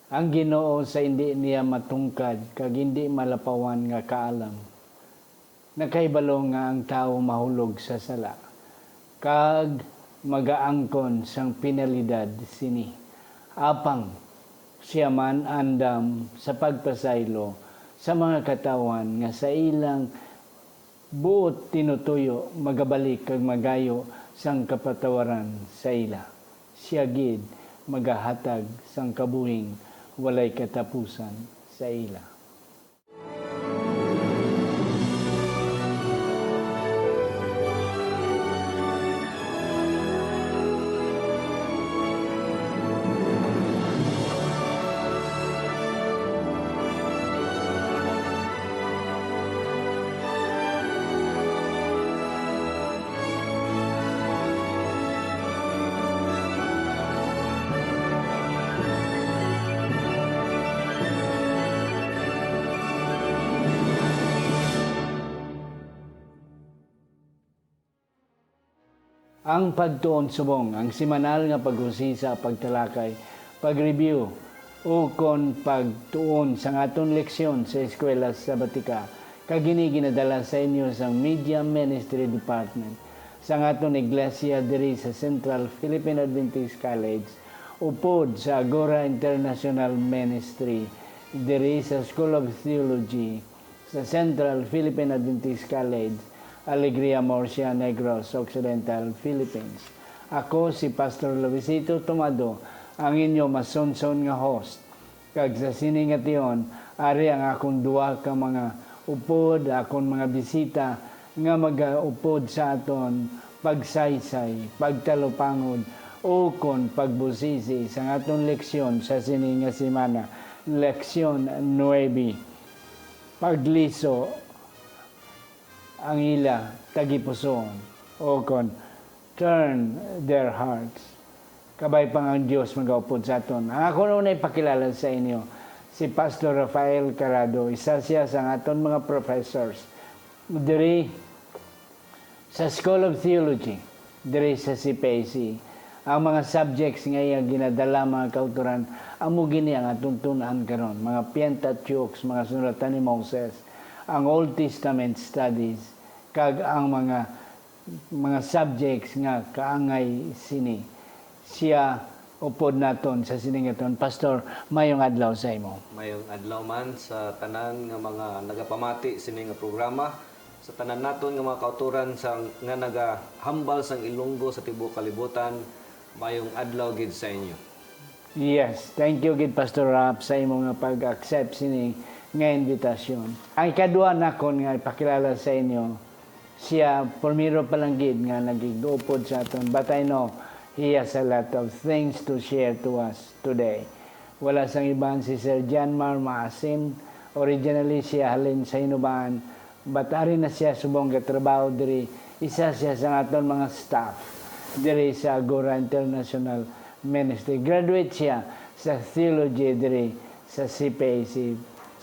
Ang Ginoo sa hindi niya matungkad kag hindi malapawan nga kaalam. Nakaibalo nga ang tao mahulog sa sala. Kag magaangkon sang penalidad sini. Apang siya man andam sa pagpasaylo sa mga katawan nga sa ilang buot tinutuyo magabalik kag magayo sang kapatawaran sa ila. Siya gid magahatag sang kabuhing walay katapusan sa ila. Ang pagtuon subong, ang simanal nga paghusisa, pagtalakay, pag-review, o kon pagtuon sa aton leksyon sa eskwela sa Batika, kagini ginadala sa inyo sa Media Ministry Department sa aton iglesia diri sa Central Philippine Adventist College, upod sa Agora International Ministry diri sa School of Theology sa Central Philippine Adventist College, Alegria Murcia, Negros Occidental, Philippines. Ako si Pastor Luisito Tomado, ang inyo masonson nga host. Kag sa siningation, ari ang akong duwa ka mga upod, akong mga bisita nga mag-upod sa aton pagsaysay, pagtalupangod, o kon pagbusisi sa aton leksyon sa sininga semana, leksyon 9. Pagliso ang ila tagipuson o kon turn their hearts. Kabay pang ang Diyos magaupod sa aton. Ang ako noon ay pakilala sa inyo si Pastor Rafael Carado, isa siya sa aton mga professors diri sa School of Theology diri sa CPAC. Ang mga subjects nga ginadala mga kauturan amo gini ang atong tun-an karon, mga Pentateuch, mga sulatan ni Moses, ang Old Testament studies, kag ang mga subjects nga kaangay sini. Siya upod naton sa siningaton. Pastor, mayong adlaw sa imo. Mayong adlaw man sa tanan nga mga nagapamati sini nga programa, sa tanan naton nga mga kauturan sa nga nagahambal sang Ilonggo sa tibuok kalibutan. Mayong adlaw gid sa inyo. Yes, thank you gid Pastor Rap sa imo nga pag-accept sini nga invitasyon. Ang ikaduha nakon nga ipakilala sa inyo, siya pormiro pa lang gid nga nagigupod sa aton, but I know he has a lot of things to share to us today. Wala sang iban si Sir Janmar Maasin. Originally siya halin sa Hinubaan, but ari na siya subong katrabaho diri. Isa siya sa aton mga staff diri sa Agora International Ministry. Graduate siya sa theology diri sa CPAC.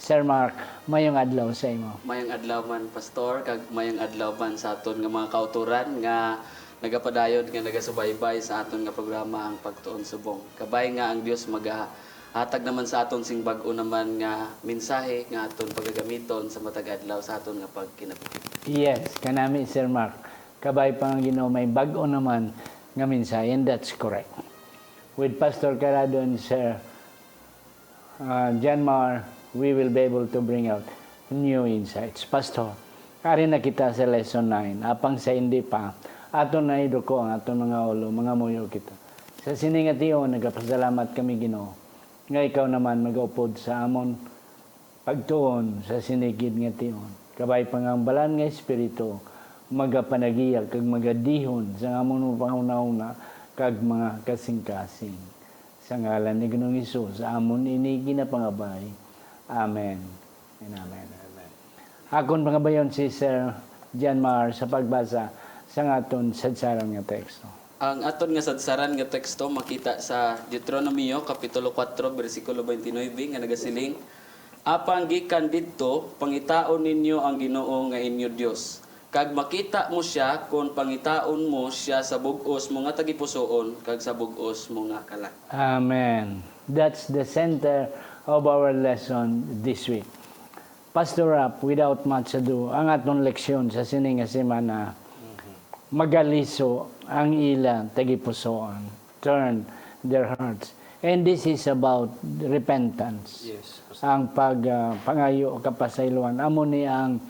Sir Mark, mayong adlaw sa imo. Mayong adlaw man, Pastor, kag mayong adlaw man sa aton nga mga kauturan nga nagapadayon nga nagasubaybay sa aton nga programa ang Pagtuon Subong. Kabay nga ang Dios magahatag naman sa aton sing bag-o naman nga mensahe nga aton pagagamiton sa matag adlaw sa aton nga pagkinabuhi. Yes, kanami Sir Mark. Kabay pa nga Ginoo may bag-o naman nga mensahe, and that's correct. With Pastor Carado and Sir Janmar, we will be able to bring out new insights. Pastor, kari na kita sa lesson 9. Apang sa hindi pa, aton na iduko ang aton mga ulo, mga muyo kita. Sa siningatiyo, nagpasalamat kami Ginoo. Nga ikaw naman mag-upod sa amon pagtuon sa sinigid nga tiyon. Kabay pangambalan nga espiritu, magapanagiyag kag magadihon sa amon pangunauna kag mga kasing-kasing. Sa ngalan ni Ginoong Hesus, sa amon ini ginapangabay. Amen. And amen. Amen. Akon pangabayon si Sir Janmar sa pagbasa sa aton sadsaran nga teksto. Ang aton nga sadsaran nga teksto makita sa Deuteronomio kapitulo 4 bersikulo 29 nga nagasiling, apang gikan didto pangitaon ninyo ang Ginoo nga inyo Dios, kag makita mo siya kung pangitaon mo siya sa bug-os mo nga tagipusoon kag sa bug-os mo nga kalat. Amen. That's the center of our lesson this week. Pastor Rap, without much ado, ang atong leksyon sa sining nga semana, magaliso ang ila tagipusoon. Turn their hearts. And this is about repentance. Yes. Ang pangayo o kapasayloan. Amo ni ang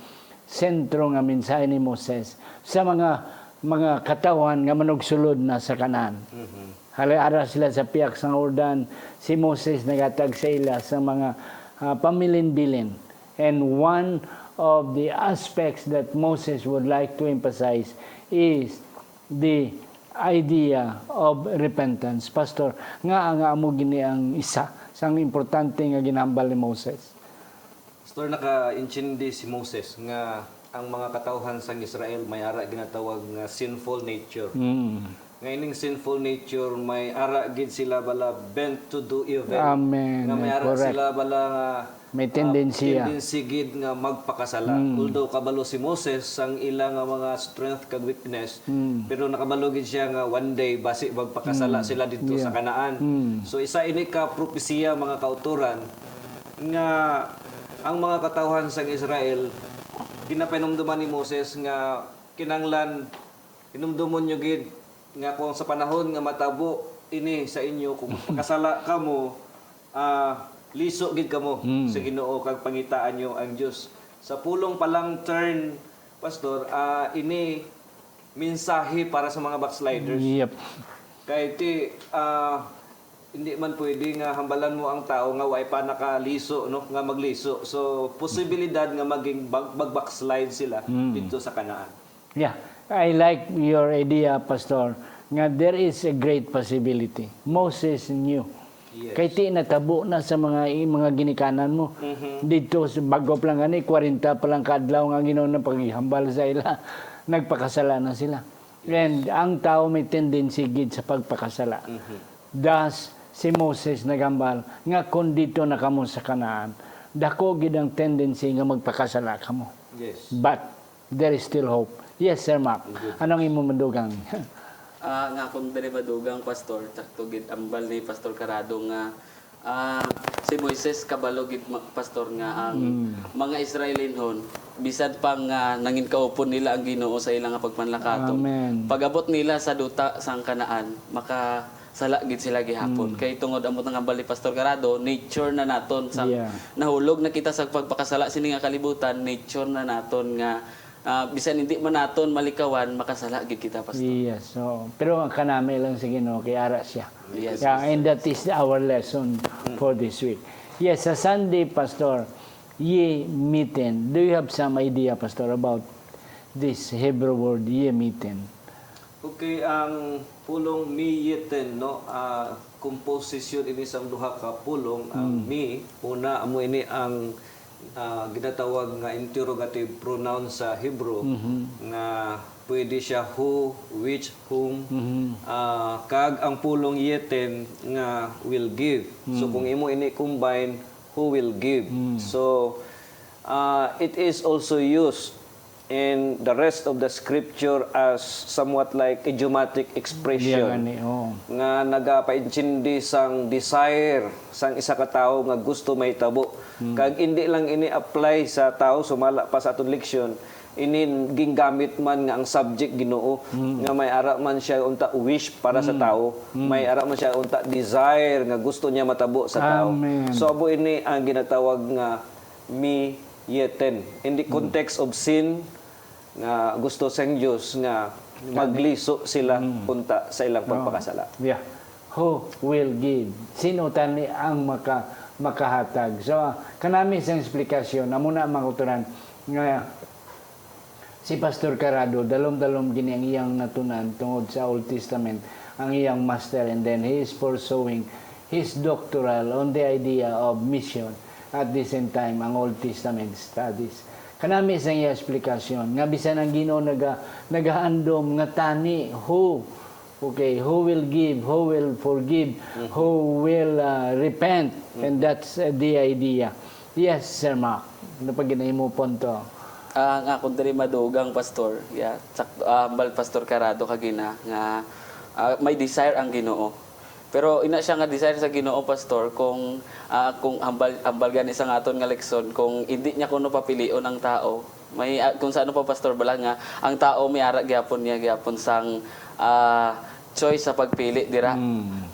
sentro nga mensahe ni Moses sa mga katawan nga manugsulod na sa kanan. Halaara sila sa piyak sa Jordan, si Moses nagatag sa ila sa mga pamilin-bilin. And one of the aspects that Moses would like to emphasize is the idea of repentance. Pastor, nga amo gini ang isa sang importante nga ginambal ni Moses. Pastor, naka-intindi si Moses nga ang mga katawhan sang Israel may ara ginatawag nga sinful nature. Nga ining sinful nature may ara gid sila bala bent to do evil. Amen. Nga may ara Correct. sila bala nga May tendency. tendency gid nga magpakasala. Although kabalo si Moses sang ila nga mga strength kag weakness, pero nakabalo gid siya nga one day basi magpakasala sila dito sa Kanaan. So isa ini ka propesiya mga kauturan nga ang mga katawhan sang Israel ginapainumduman ni Moses nga kinanglan inumdumon nyo gid nga kung sa panahon nga matabo ini sa inyo kung pakasala kamo liso gid kamo sa Ginoo kag pangitaan nyo ang Dios. Sa pulong palang turn, Pastor, ini mensahe para sa mga backsliders. Yep. Kay hindi man pwede nga hambalan mo ang tao nga way pa nakaliso no nga magliso. So posibilidad nga maging backslide sila dito sa Kanaan. Yeah. I like your idea, Pastor, nga there is a great possibility. Moses knew. Yes. Kay ti natabo na sa mga ginikanan mo. Dito bago pa lang ani 40 pa lang kadlaw nga Ginoo na paghihambal sa ila. Nagpakasala na sila. And ang tao may tendency gid sa pagpakasala. Thus si Moses nagambal nga kung dito na kamo sa Kanaan, dako gid ang tendency nga magpakasala kamo. Yes. But there is still hope. Yes, Sir Mac. Anong imo madugang? Nga kung dali madugang pastor, takto gid ambal ni Pastor Carado nga si Moises kabalo gid pastor nga ang mga Israelinhon bisan pang nangin kaupon nila ang Ginoo sa ilang nga pagpanlakaton. Amen. Pag-abot nila sa duta sang Kanaan, maka sala gid sila gihapon. Kay tungod amot nga ambal ni Pastor Carado, nature na naton sang nahulog na kita sa pagpakasala sini nga kalibutan, nature na naton nga bisan hindi man naton malikawan makasala gid kita pastor. Yes. So, pero ang kanami lang sa Ginoo kay ara siya. Yes. Yeah, and that is our lesson for this week. Yes, sa Sunday, Pastor, ye mitten. Do you have some idea, Pastor, about this Hebrew word ye mitten? Okay, ang pulong miyeten no composition ini sang duha ka pulong ang mi una amo ini ang ginatawag nga interrogative pronoun sa Hebrew nga pwede siya who, which, whom kag ang pulong yeten nga will give. So kung imo ini combine who will give. So it is also used in the rest of the scripture as somewhat like idiomatic expression nga nagapaintindi sang desire sang isa ka tawo nga gusto may tabo. Kag hindi lang ini apply sa tao sumala pa sa aton leksyon, ini gingamit man nga ang subject Ginoo nga may ara man siya unta wish para sa tao, may ara man siya unta desire nga gusto niya matabo sa tao. Amen. So abo ini ang ginatawag nga mi yeten in the context of sin nga gusto sang Dios nga magliso sila unta sa ilang pagpakasala. Yeah. Who will give? Sino tani ang makahatag? So, kanami sa eksplikasyon, namuna mga kuturan, nga si Pastor Carado, dalom-dalom gini ang iyang natunan tungod sa Old Testament, ang iyang master, and then he is pursuing his doctoral on the idea of mission at the same time ang Old Testament studies. Kanami sa iyang eksplikasyon, nga bisan ang Ginoo nagahandom nga tani, who will give, who will forgive, who will repent, and that's the idea. Yes, Sir Mark. Ano pag mo punto? Ang akong diri madugang pastor, ya, sakto ambal pastor Carado kagina nga may desire ang Ginoo. Pero ina siya nga desire sa Ginoo pastor kung ambal gani sa aton nga leksyon kung hindi niya kuno papilion ang tao. May kung sa ano pa pastor bala nga ang tao may ara gyapon niya gyapon sang choice sa pagpili dira.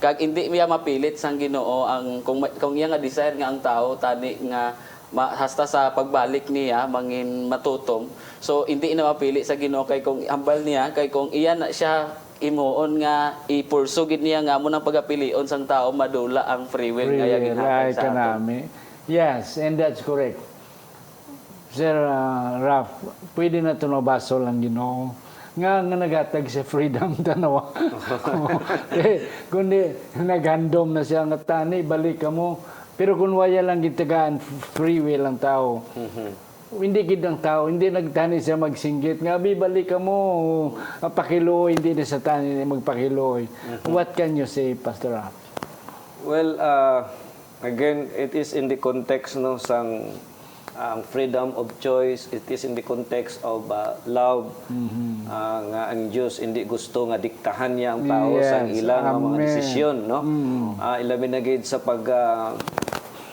Kag hindi niya mapilit sang Ginoo ang kung iya nga desire nga ang tao tani nga hasta sa pagbalik niya mangin matutom. So hindi na mapili sa Ginoo kay kung hambal niya kay kung iya na siya imuon nga ipursugid niya nga mo nang pagapilion sang tao madula ang free will nga yang Right sa aton. kanami. Yes, and that's correct. Sir Raf, pwede na ito nabaso lang Ginoo. Nga nagatag sa freedom tanawa. Kundi naghandom na siya nga tani, balik ka mo. Pero kung waya lang gitagaan, free will ang tao. Hindi gid ang tao, hindi nagtani siya magsinggit. Nga, balik ka mo, pakiloy, hindi na sa tani magpakiloy. What can you say, Pastor Raf? Well, again, it is in the context no sang freedom of choice. It is in the context of love. Nga ang Diyos hindi gusto nga diktahan niya ang tao sa Yes, ilang mga amen. desisyon, no? Ilabi na gid sa pag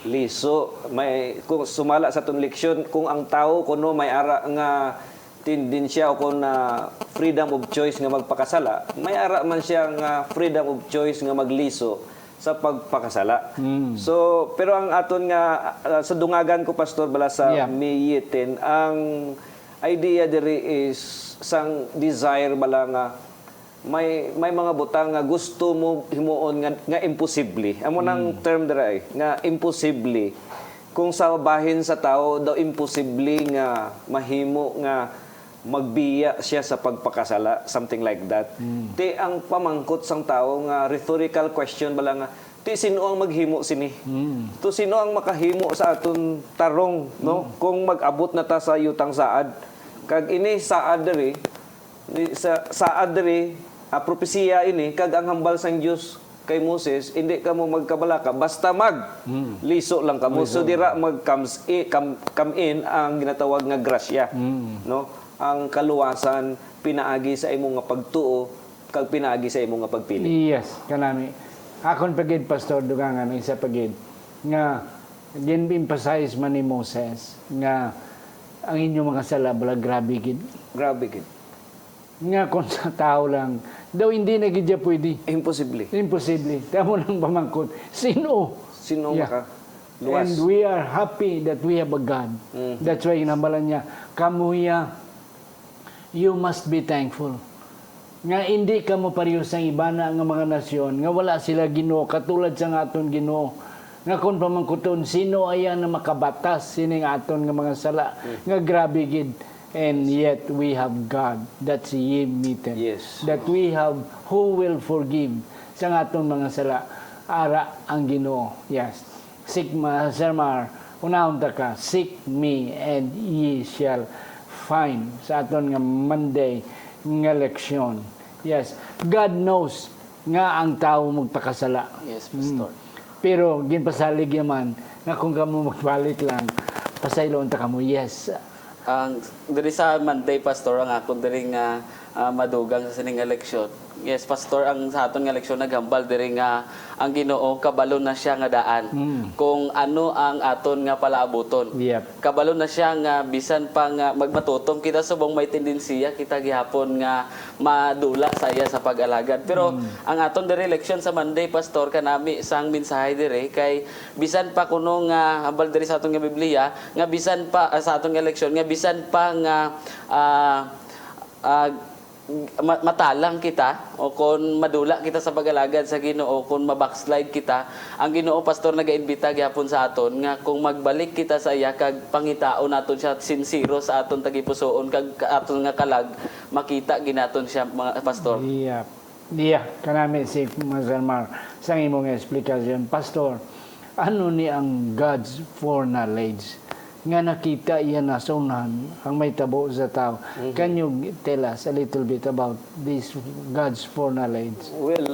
liso, may kung sumala sa tong leksyon kung ang tao kuno may ara nga tendensya o kung freedom of choice nga magpakasala, may ara man siya nga freedom of choice nga magliso sa pagpakasala. So, pero ang aton nga sa dungagan ko pastor bala sa miyetin, ang idea diri is sang desire bala nga may mga butang nga gusto mo himuon nga imposible. Amo nang term diri nga imposible. Kung sa bahin sa tao daw imposible nga mahimo nga magbiya siya sa pagpakasala, something like that. Ti ang pamangkot sang tao nga rhetorical question bala nga ti sino ang maghimo sini? To sino ang makahimo sa aton tarong, no? Kung mag-abot na ta sa yutang saad. Kag ini saad diri sa saad diri propesiya ini kag ang hambal sang Dios kay Moses hindi ka mo magkabalaka basta liso lang kamo. So dira come in ang ginatawag nga grasya, no? Ang kaluwasan pinaagi sa imong nga pagtuo kag pinaagi sa imong nga pagpili. Yes, kanami. Akon pagid Pastor Dugangan isa pagid nga gin-emphasize man ni Moses nga ang inyong mga sala bala grabe gid. Grabe gid. Nga kung sa tao lang daw hindi na gid pwede. Imposible. Imposible. Tamo nang pamangkot. Sino? Sino maka And luwas? we are happy that we have a God. That's why inambalan niya, kamuya, you must be thankful. Nga hindi ka mo pareho sa iba na nga mga nasyon, nga wala sila Ginoo, katulad sa aton Ginoo. Nga kung pamangkuton, sino ayan na makabatas, sining aton nga mga sala, nga grabe gid. And yet we have God, that's yimitan. Yes. That we have who will forgive sa aton mga sala. Ara ang Ginoo. Yes. Sigma, Sermar, unahon ta ka, seek me and ye shall find sa aton nga Monday nga leksyon. Yes. God knows nga ang tao magpakasala. Yes, pastor. Pero ginpasalig yaman nga kung kamo magbalik lang, pasaylon ta kamo. Yes. Ang diri sa Monday pastor ang ako diri nga madugang sa sining eleksyon. Yes, pastor, ang sa aton nga eleksyon naghambal diri nga ang Ginoo kabalo na siya nga daan. Kung ano ang aton nga palaabuton. Yep. Kabalo na siya nga bisan pa nga magmatutom kita subong may tendensiya kita gihapon nga madula saya sa pag-alagad. Pero ang aton diri eleksyon sa Monday pastor kanami sang mensahe diri kay bisan pa kuno nga hambal diri sa aton nga Biblia nga bisan pa sa aton nga eleksyon nga bisan pa nga matalang kita o kung madula kita sa pag-alagad sa Ginoo, kung mabackslide kita, ang Ginoo pastor nagaimbita gyapon sa aton nga kung magbalik kita sa iya kag pangitao naton siya sincero sa aton tagipusoon kag aton nga kalag makita ginaton siya mga pastor. Kanami si Mazarmar sa imong explanation. Pastor, ano ni ang God's foreknowledge? Nga nakita iyan na sa unahan ang may tabo sa tao. Can you tell us a little bit about this God's foreknowledge? Well,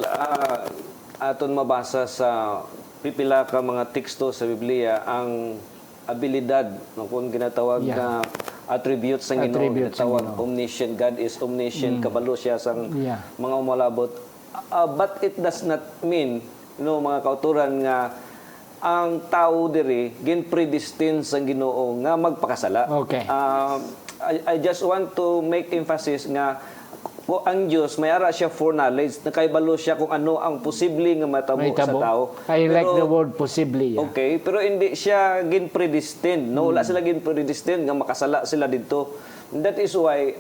aton mabasa sa pipila ka mga teksto sa Biblia ang abilidad no, kung ginatawag na attributes ng Ginoo. Attributes ng Tawag Ginoo. omniscient. God is omniscient. Kabalo siya sang Yeah. mga umalabot. But it does not mean, mga kauturan nga ang tao diri gin predestined sa Ginoo nga magpakasala. Okay. I just want to make emphasis nga kung ang Diyos may ara siya foreknowledge, nakaibalo siya kung ano ang posible nga matabo May sa tabo. tao. I like Pero- the word possibly. Yeah. Okay, pero hindi siya gin-predestined. No, wala sila gin-predestined nga makasala sila dito. That is why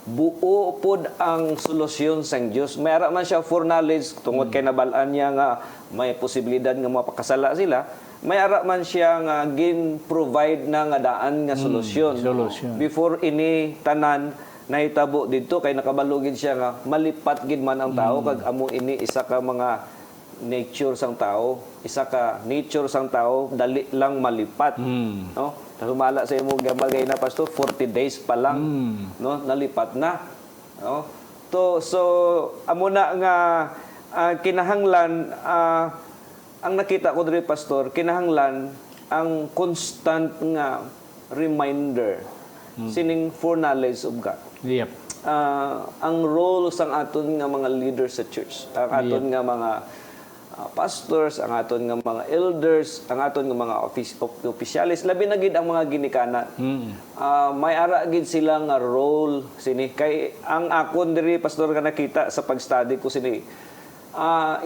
buo pod ang solusyon sang Dios. May ara man siya foreknowledge tungod kay nabalaan niya nga may posibilidad nga mapakasala sila. May ara man siya nga gin-provide na nga daan nga solusyon. solusyon. Before ini tanan nahitabo dito kay nakabalugid siya nga malipat gid man ang tao kag amo ini isa ka mga nature sang tao, isa ka nature sang tao dali lang malipat, no? Sumala sa imo gabagay na pastor 40 days pa lang, no, nalipat na, no? So amo na nga kinahanglan ang nakita ko diri pastor, kinahanglan ang constant nga reminder sining foreknowledge of God. Yep. Ang role sang aton nga mga leaders sa church, ang aton nga mga pastors, ang aton nga mga elders, ang aton nga mga opisyalis, labi na gid ang mga ginikanan. May ara gid sila nga role sini kay ang akon diri pastor nga nakita sa pag-study ko sini.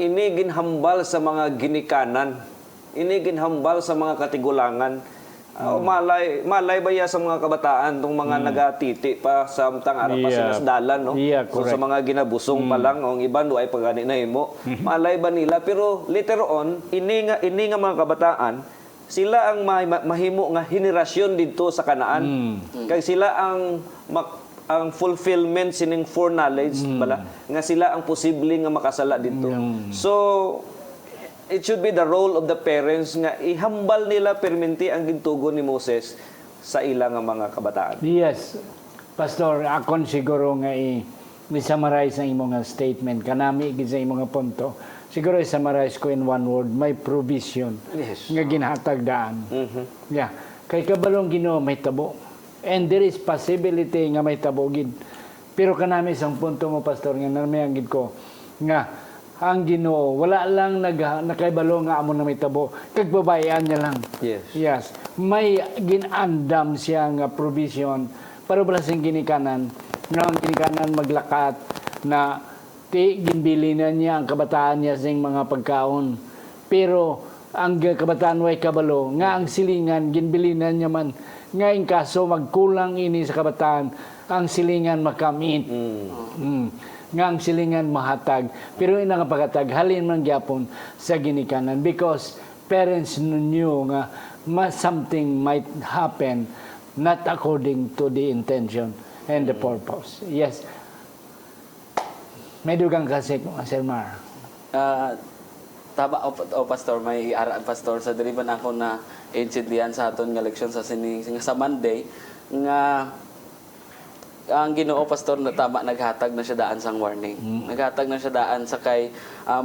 Ini ginhambal sa mga ginikanan. Ini ginhambal sa mga katigulangan. Malay ba ya sa mga kabataan tong mga nagatiti pa samtang ara pa sila sa dalan, no? Yeah, So, sa mga ginabusong pa lang ang iban ay pagani na himo. Malay ba nila pero later on ini nga mga kabataan sila ang mahimo nga henerasyon didto sa Kanaan. Kay sila ang fulfillment sining foreknowledge bala nga sila ang posible nga makasala dito. So it should be the role of the parents nga ihambal nila perminti ang gintugon ni Moses sa ilang mga kabataan. Yes. Pastor, akon siguro nga i-summarize ang imong nga statement. Kanami gid sa imong nga punto. Siguro i-summarize ko in one word, may provision. Yes. Nga ginhatag daan. Yeah. Kay kabalong Ginoo may tabo. And there is possibility nga may tabo gid. Pero kanami sang punto mo pastor nga namayang gid ko nga ang Ginoo wala lang nakaibalo nga amo na may tabo kag babayan niya lang. Yes. Yes. May ginandam siya nga provision para bala sing ginikanan nga ang ginikanan maglakat na ginbili na niya ang kabataan niya sing mga pagkaon. Pero ang kabataan way kabalo nga ang silingan ginbili na niya man nga in kaso magkulang ini sa kabataan ang silingan makamit. Nga ang silingan mahatag pero ina nga paghatag halin man gyapon sa ginikanan because parents knew nga something might happen not according to the intention and the purpose. Yes. May dugang kasi Sir Mar. Tama o pastor, may araan pastor sa diriban ako na insidlian sa aton nga leksyon sa sining sa Monday nga ang Ginoo pastor na tama naghatag na siya daan sang warning. Naghatag na siya daan sa kay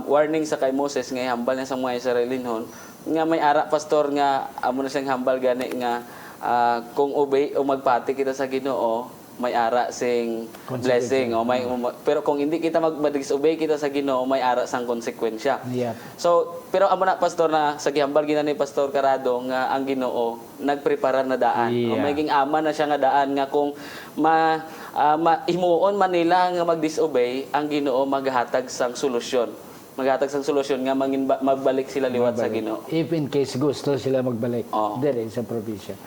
warning sa kay Moses nga hambal niya sa mga Israelinhon nga may ara pastor nga amo na siyang hambal gani nga kung obey o magpati kita sa Ginoo may ara sing blessing o pero kung hindi kita mag-disobey kita sa Ginoo may ara sang konsekwensya. Yeah. So pero amo na pastor na sa gihambal gina ni Pastor Carado nga ang Ginoo nagprepara na daan. O Yeah. maging ama na siya nga daan nga kung himuon man nila nga mag-disobey ang Ginoo maghatag sang solusyon. Maghatag sang solusyon nga magbalik sila liwat sa Ginoo. If in case gusto sila magbalik, Oo. there is a provision.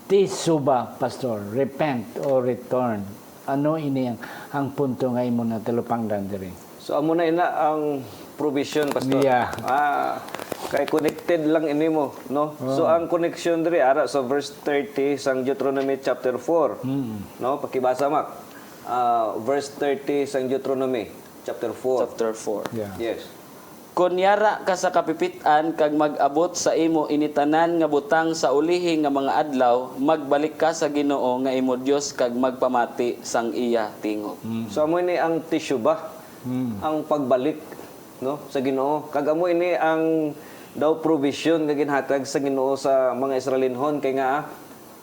Tisuba, pastor, repent or return. Ano ini ang punto nga imo na talupangdan diri? So amo na ina ang provision pastor. Yeah. Kay connected lang ini mo, no? So ang connection diri ara sa verse 30 sang Deuteronomy chapter 4. No, pakibasa mak. Verse 30 sang Deuteronomy chapter 4. Chapter 4. Yeah. Yes. Kunyara ka sa kapipitan kag mag-abot sa imo initanan nga butang sa ulihi nga mga adlaw, magbalik ka sa Ginoo nga imo Dios kag magpamati sang iya tingog. So amo ini ang tisuba. Ang pagbalik, no, sa Ginoo. Kag amo ini ang daw provision nga ginhatag sa Ginoo sa mga Israelinhon kay nga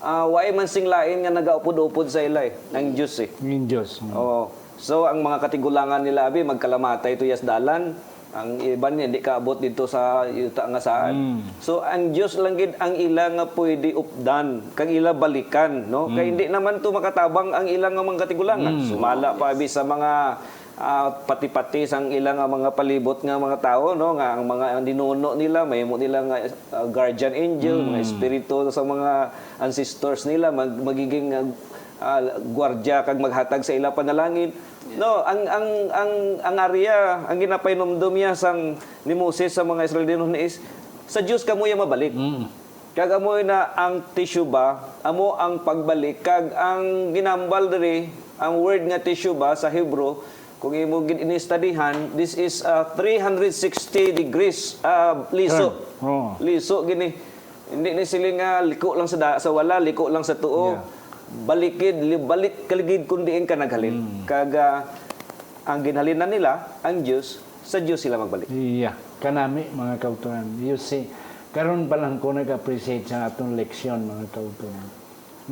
waay man sing lain nga nagaupod-upod sa ilay ng Diyos eh. Yung Diyos. Oo. So ang mga katigulangan nila abi magkalamatay to yas dalan. Ang iban niya, hindi kaabot dito sa yuta nga saan. So ang Diyos lang gid ang ila nga pwede updan, kang ila balikan, no? Kay hindi naman to makatabang ang ilang nga mga katigulangan. Sumala pa abi sa mga pati-pati sang ilang nga mga palibot nga mga tao, no? Nga ang mga ang dinuno nila, mahimo nila nga guardian angel, mga espiritu sa mga ancestors nila magiging gwardiya kag maghatag sa ila panalangin. No, ang area, ang ginapainomdom niya sang ni Moses sa mga Israelino ni is sa Dios kamo ya mabalik. Kag amoy na ang tissue ba, amo ang pagbalik kag ang ginambal diri, ang word nga tissue ba sa Hebrew, kung imo gid ini-studyhan, this is 360 degrees liso. Liso gini. Hindi ni sila nga liko lang sa wala, liko lang sa tuo. Yeah. Balik kaligid kundi ka naghalin. Kaga ang ginhalinan nila, ang Diyos, sa Diyos sila magbalik. Iya, kanami mga kauturan. You see, karon pa lang ko nag-appreciate sa atong leksyon mga kauturan.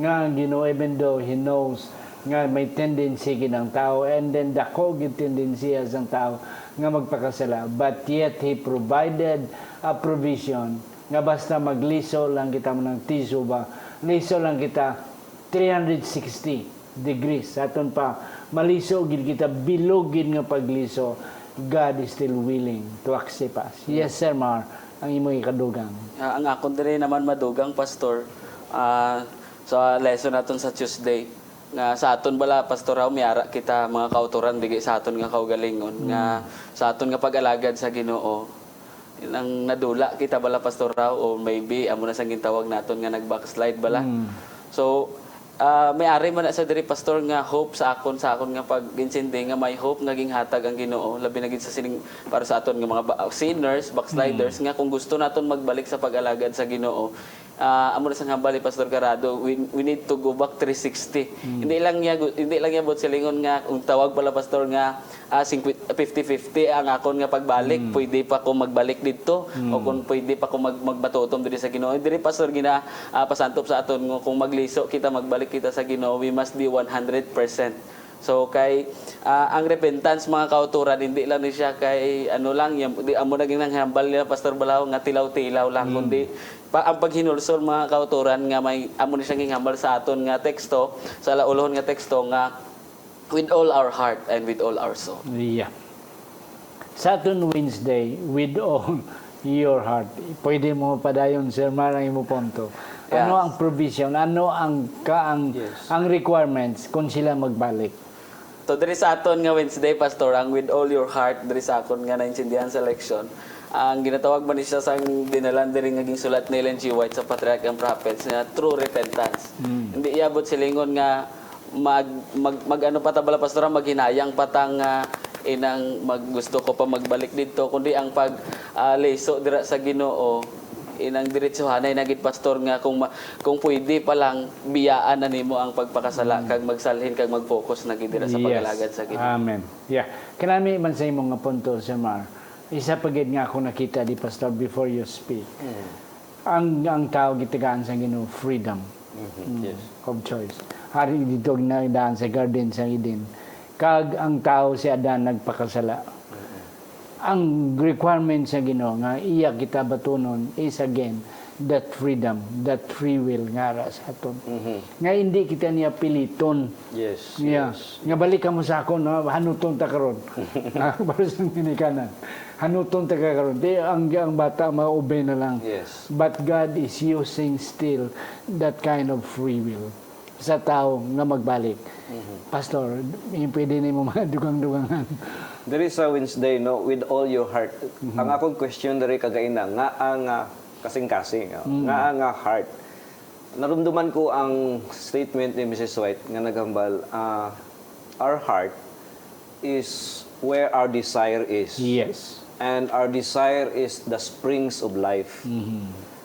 Nga ang Ginoo, even though He knows nga may tendency ginang tao and then dako gid tendency as ang tao nga magpakasala, but yet He provided a provision nga basta magliso lang kita ng tiso ba, liso lang kita 360 degrees. Aton pa, maliso gid kita, bilog gid nga pagliso. God is still willing to accept us. Yes, Sir Mar, ang imo ikadugang. Ang akon diri naman madugang, Pastor, sa lesson naton sa Tuesday, nga sa aton bala, Pastor, miara kita mga kauturan, bigay sa aton nga kaugalingon, nga sa aton nga pag-alagad sa Ginoo, ang nadula kita bala, Pastor, o maybe, amo na sang gintawag naton nga nag-backslide bala. So, may-ari man na sa diri, Pastor, nga hope sa akon nga pag-insindi nga may hope naging hatag ang Ginoo, labi na gid sa sining para sa aton nga mga sinners, backsliders, nga kung gusto naton magbalik sa pag-alagad sa Ginoo, amo na sang hambal ni Pastor Garado, we need to go back 360. Hindi lang niya bot silingon nga kung tawag pala, Pastor, nga 50-50 ang akon nga pagbalik, pwede pa ko magbalik dito o kung pwede pa ko magbatutom diri sa Ginoo. Diri, Pastor, pasantop sa aton nga kung magliso kita, magbalik kita sa Ginoo, we must be 100%. So kay ang repentance mga kauturan, hindi lang ni siya kay ano lang, di amo naging nanghambal nila, Pastor Balao, nga tilaw-tilaw lang, kundi ang paghinulsol mga kauturan nga may amo ni siya ginghambal sa aton nga teksto, sa laulohon nga teksto nga with all our heart and with all our soul. Yeah. Sa aton Wednesday, with all your heart. Pwede mo padayon, Sir Mar, ang imo punto. Ano ang provision? Ano ang requirements kung sila magbalik? So, diri sa aton nga Wednesday, Pastor, ang with all your heart, diri sa akon nga naintindihan sa leksyon, ang ginatawag man ni siya sa dinalan diri nga sulat ni Ellen G. White sa Patriarch and Prophets nga true repentance. Hindi iabot silingon nga ano pa tabala, Pastor, maghinayang patang inang gusto ko pa magbalik dito, kundi ang leso dira sa Ginoo, inang diretsuhanay nagit, Pastor, nga kung pwede pa lang biyaan na nimo ang pagpakasala kag magsalhin kag mag-focus na gid dira sa pag-alagad sa Ginoo. Amen. Yeah. Kanami man sa imong nga punto, Sir Mar. Isa pa gid nga ako nakita di, Pastor, before you speak. Ang tao gitagaan sa Ginoo, freedom. Yes. Of choice. Hari dito ginadaan sa garden sa Eden. Kag ang tao si Adan nagpakasala. Ang requirement sa Ginoo nga iya kita batunon is again that freedom, that free will nga ara sa aton. Nga hindi kita niya piliton. Yes. Yeah. Nga balik ka mo sa akon, no? Hanuton ta karon. Para sa pinikanan. Hanuton ta karon. Di ang bata ma-obey na lang. Yes. But God is using still that kind of free will sa tao nga magbalik. Pastor, yung pwede ni mo mga dugang-dugangan. There is a Wednesday, no, with all your heart. Ang akong question diri kagaina, nga ang kasing-kasing, nga ang heart. Narumduman ko ang statement ni Mrs. White nga naghambal, our heart is where our desire is. Yes. And our desire is the springs of life.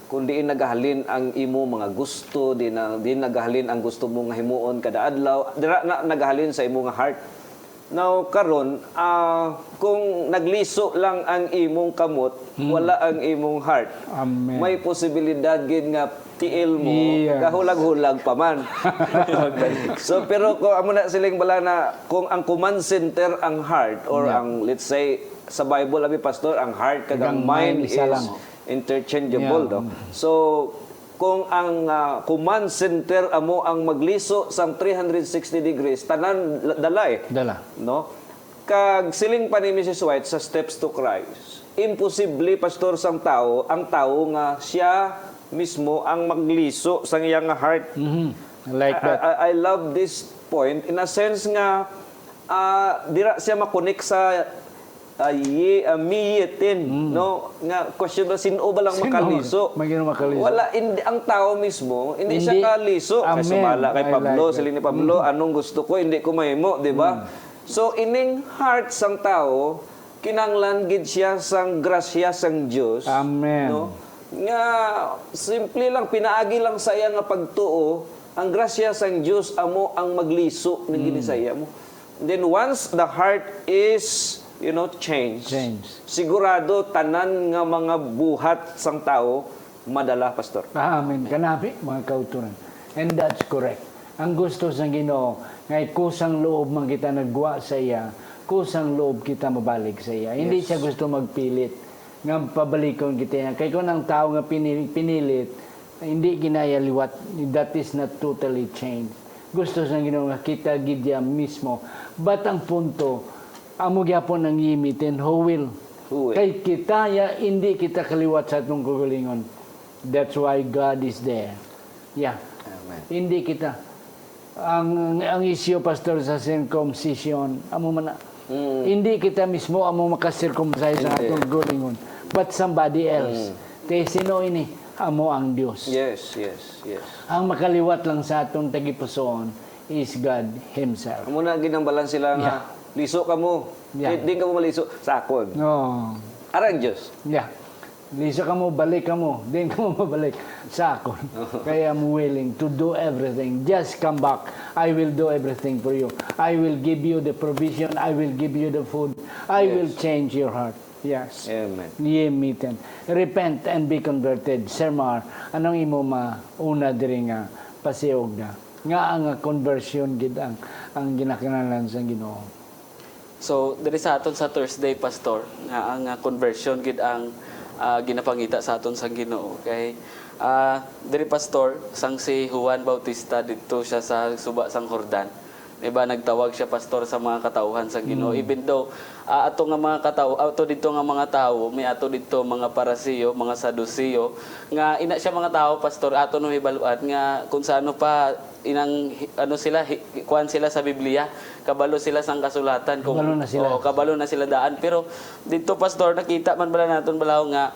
Kung diin nagahalin ang imo mga gusto, di nagahalin ang gusto mo nga himuon kada adlaw, dira na nagahalin sa imo nga heart. Now karon, kung nagliso lang ang imong kamot, wala ang imong heart. Amen. May posibilidad gid nga tiil mo, Yes. kahulag-hulag pa man. So pero kung amo na siling bala na kung ang command center ang heart or ang let's say sa Bible abi pastor ang heart kag ang Ang mind mind isa is lang. interchangeable Yeah. no. So kung ang command center amo ang magliso sang 360 degrees tanan dalay Dala. no. Kag siling pa ni Mrs. White sa Steps to Christ, imposible pastor sang tao, ang tao nga siya mismo ang magliso sang iyang heart. Mhm. I like that. I love this point in a sense nga dira siya makonek sa miyetin no nga question ba sino ba lang Sino? makaliso Magino makaliso? wala ang tao mismo hindi Hindi. siya kaliso Amen. kay sumala kay I Pablo like sila ni Pablo anong gusto ko hindi ko mahimo di ba so ining heart sang tao kinanglan gid siya sang grasya sang Dios Amen. no nga simple lang pinaagi lang sa iya nga pagtuo ang grasya sang Dios amo ang magliso ng gini sa iya mo then once the heart is changed. Sigurado tanan nga mga buhat sang tao madala pastor. Amen. Kanabi, mga kauturan. And that's correct. Ang gusto sa Ginoo, ngay kusang loob man kita nagwa sa iya, kusang loob kita mabalik sa iya. Hindi siya gusto magpilit nga pabalikon kita. Kay kung ang tao nga pinilit, hindi ginaya liwat. That is not totally changed. Gusto sa Ginoo nga kita gidya mismo. But ang punto, amo gyapon ang yimitin, who will? Kay kita ya hindi kita kaliwat sa atong kagalingon. That's why God is there. Yeah. Amen. Hindi kita. Ang issue pastor sa circumcision, amo man na. Hindi kita mismo amo makasircumcise sa atong kagalingon, but somebody else. Kay sino ini? Amo ang Dios. Yes. Ang makaliwat lang sa atong tagipusoon is God Himself. Amo na ginambalan sila nga liso ka mo. Yeah. Di ka mo maliso sa akon. No. Arang Dios. Yeah. Lisa ka mo, balik ka mo. Din ka mo mabalik sa akon. Kaya I'm willing to do everything. Just come back. I will do everything for you. I will give you the provision. I will give you the food. I will change your heart. Yes. Amen. Yemiten. Repent and be converted. Sir Mar, anong imo mauna diri nga pasiog na? Nga ang conversion gid ang ginakanalan sa Ginoo. So, diri sa aton sa Thursday, Pastor, nga ang conversion gid ang ginapangita sa aton sa Ginoo. Kay diri Pastor, sang si Juan Bautista dito siya sa suba sang Jordan. Diba nagtawag siya pastor sa mga katauhan sa Ginoo. Even though ato nga mga katao, ato dito nga mga tao, may ato dito mga Parasiyo, mga Sadusiyo, nga ina siya mga tao pastor ato no hibaluan nga kung sano pa inang sila kuan sila sa Biblia, kabalo sila sang kasulatan kung Kabalo na sila. kabalo na sila daan. Pero dito pastor nakita man bala naton balaw nga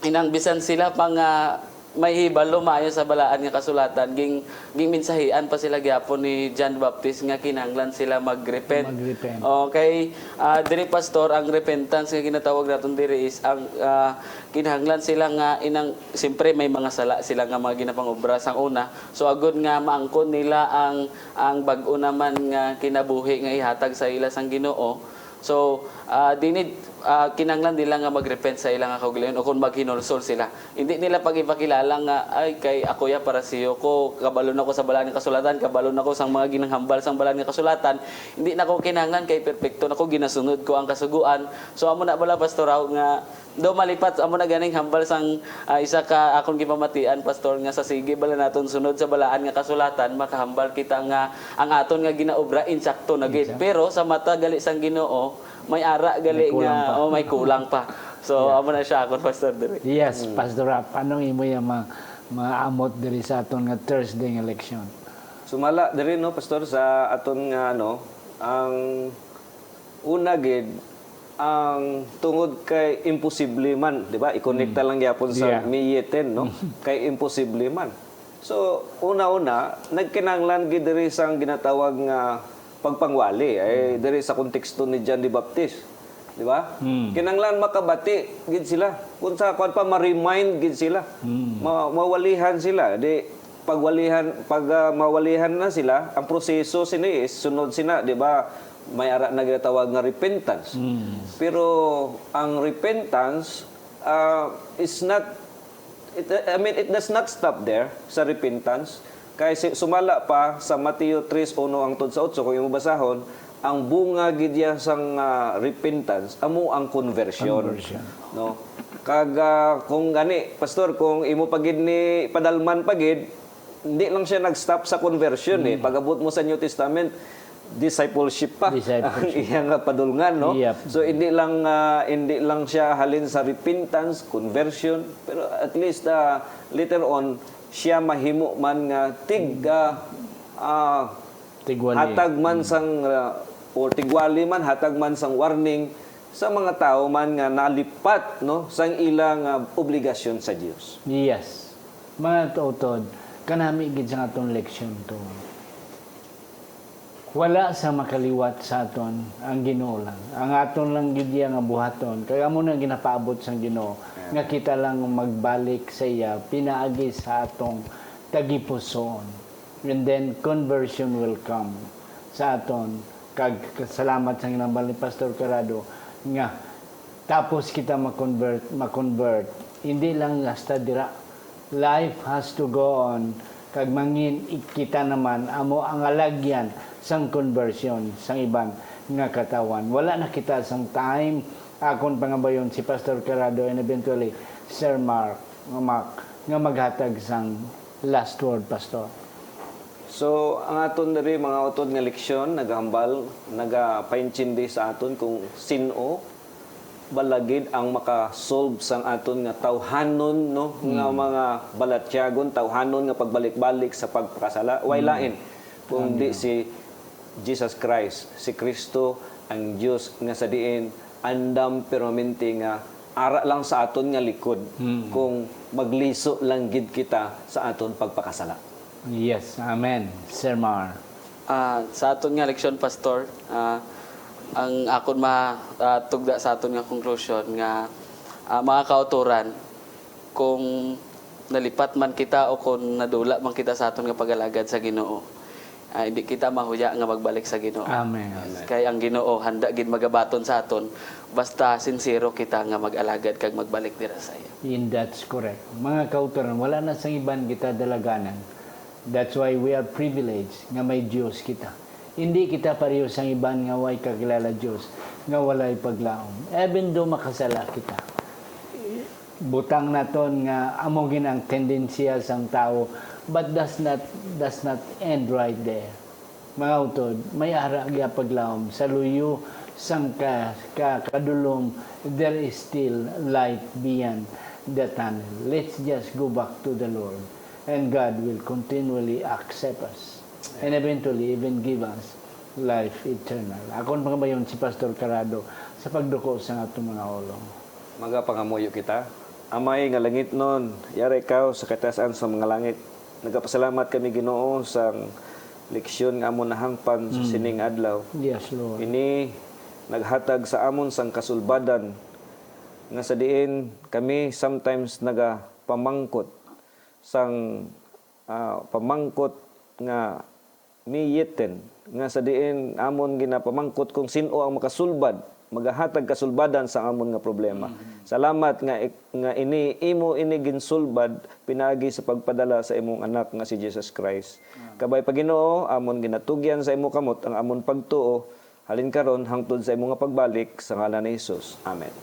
inang bisan sila pang may hibalo maayo sa balaan nga kasulatan ging minsahian pa sila gyapon ni John Baptist nga kinahanglan sila mag-repent. Okay, diri pastor ang repentance nga ginatawag naton diri is ang kinahanglan sila nga inang siyempre may mga sala sila nga mga ginapangobra sang una. So agud nga maangkon nila ang bag-o naman nga kinabuhi nga ihatag sa ila sang Ginoo. So, kinanglan nila nga mag-repent sa ilang kaugalingon o kung maghinulsol sila. Hindi nila pag-ipakilala nga, ay, kay ako ya para siyo ko, kabalon ako sa balaan ng kasulatan, kabalon ako sang mga ginanghambal sang balaan ng kasulatan. Hindi na ako kinanglan kay perfecto na ko, ginasunod ko ang kasuguan. So, amo na bala, pastoraw, nga, do malipat amo na ganing hambal sang isa ka akong gipamatian pastor nga sa sige bala naton sunod sa balaan nga kasulatan makahambal kita nga ang aton nga ginaobra insakto na gid pero sa mata gali sang Ginoo may ara gali nga may kulang pa so amo na siya akong pastor diri. Yes, Pastor Rap, anong imo yung maamot diri sa aton nga Thursday election? Sumala diri no pastor sa aton nga ang una gid ang tungod kay imposible man, di ba? I-connecta lang gyapon sa miyeten, no? Kay imposible man. So, una-una, nagkinanglan gid diri sang ginatawag nga pagpangwali ay diri sa konteksto ni John the Baptist. Di ba? Kinanglan makabati gid sila. Kung sa kuan pa ma-remind gid sila. Mawalihan sila. Di pag mawalihan na sila, ang proseso sini is sunod sina, di ba? May ara na ginatawag nga repentance. Pero ang repentance is not it does not stop there sa repentance. Kaya sumala pa sa Mateo 3:1 hangtod sa 8 kung imo basahon, ang bunga gidya sang repentance amo ang conversion. No? Kaga kung gani, pastor, kung imo pagid ni padalman pagid, hindi lang siya nag-stop sa conversion eh. Pag-abot mo sa New Testament, discipleship pa ang iyang padulngan, no? Yep. So hindi lang siya halin sa repentance, conversion, pero at least later on siya mahimo man nga Tigwali. hatag man sang or tigwali man hatag man sang warning sa mga tao man nga nalipat, no, sang ilang obligasyon sa Dios. Yes. Mga tuotod, kanami gid sa atong leksyon to. Wala sa makaliwat sa aton ang Ginoo lang. Ang aton lang gid nga buhaton. Kaya mo na ginapaabot sang Ginoo nga kita lang magbalik sa iya pinaagi sa atong tagipuson. And then conversion will come sa aton. Kag salamat sa ginambal ni Pastor Corrado nga tapos kita ma-convert. Hindi lang hasta dira. Life has to go on. Kag mangin kita naman amo ang alagyan sang conversion sang ibang nga katawan. Wala na kita sang time akon pangabayon si Pastor Corrado and eventually Sir Mark nga maghatag sang last word, Pastor. So, ang aton diri mga utod nga leksyon nagahambal, nagapaintindi sa aton kung sino balagid ang maka-solve sang aton nga tawhanon, no, nga mga balatyagon, tawhanon nga pagbalik-balik sa pagpakasala. Way lain kung di si Jesus Christ, si Kristo ang Dios nga sa diin andam permanente nga ara lang sa aton nga likod kung magliso lang gid kita sa aton pagpakasala. Yes, amen. Sir Mar. Sa aton nga leksyon, Pastor, ang akon matugda sa aton nga conclusion nga mga kauturan, kung nalipat man kita o kung nadula man kita sa aton nga pag-alagad sa Ginoo, hindi kita mahuya nga magbalik sa Ginoo. Amen. Kaya ang Ginoo handa gid magabaton sa aton basta sincero kita nga mag-alagad kag magbalik dira sa iya. And that's correct. Mga kauturan, wala na sang iban kita dalaganan. That's why we are privileged nga may Diyos kita. Hindi kita pareho sang iban nga way kakilala Diyos, nga walay paglaom. Even though makasala kita. Butang naton nga amogin ang tendensiya sang tao, but does not end right there. Mga utod, may ara gyud paglaom sa luyo sang kadulom, there is still light beyond the tunnel. Let's just go back to the Lord. And God will continually accept us. And eventually, even give us life eternal. Akon pangabayon si Pastor Corrado sa pagduko sa atong mga olong. Magapangamuyo kita. Amay nga langit nun, yari ikaw sa katasan sa mga langit. Nagapasalamat kami Ginoo sa leksyon nga amon nahangpan sa sining adlaw. Yes, Lord. Ini naghatag sa amon sang kasulbadan nga sa diin kami sometimes nagapamangkot sang pamangkot nga miyeten nga sa diin amon ginapamangkot kung sino ang makasulbad, magahatag kasulbadan sa amon nga problema. Salamat nga imo ini ginsulbad pinagi sa pagpadala sa imong anak nga si Jesus Christ. Kabay pa Ginoo, amon ginatugyan sa imo kamot ang amon pagtuo halin karon hangtod sa imo nga pagbalik sa ngalan ni Jesus. Amen.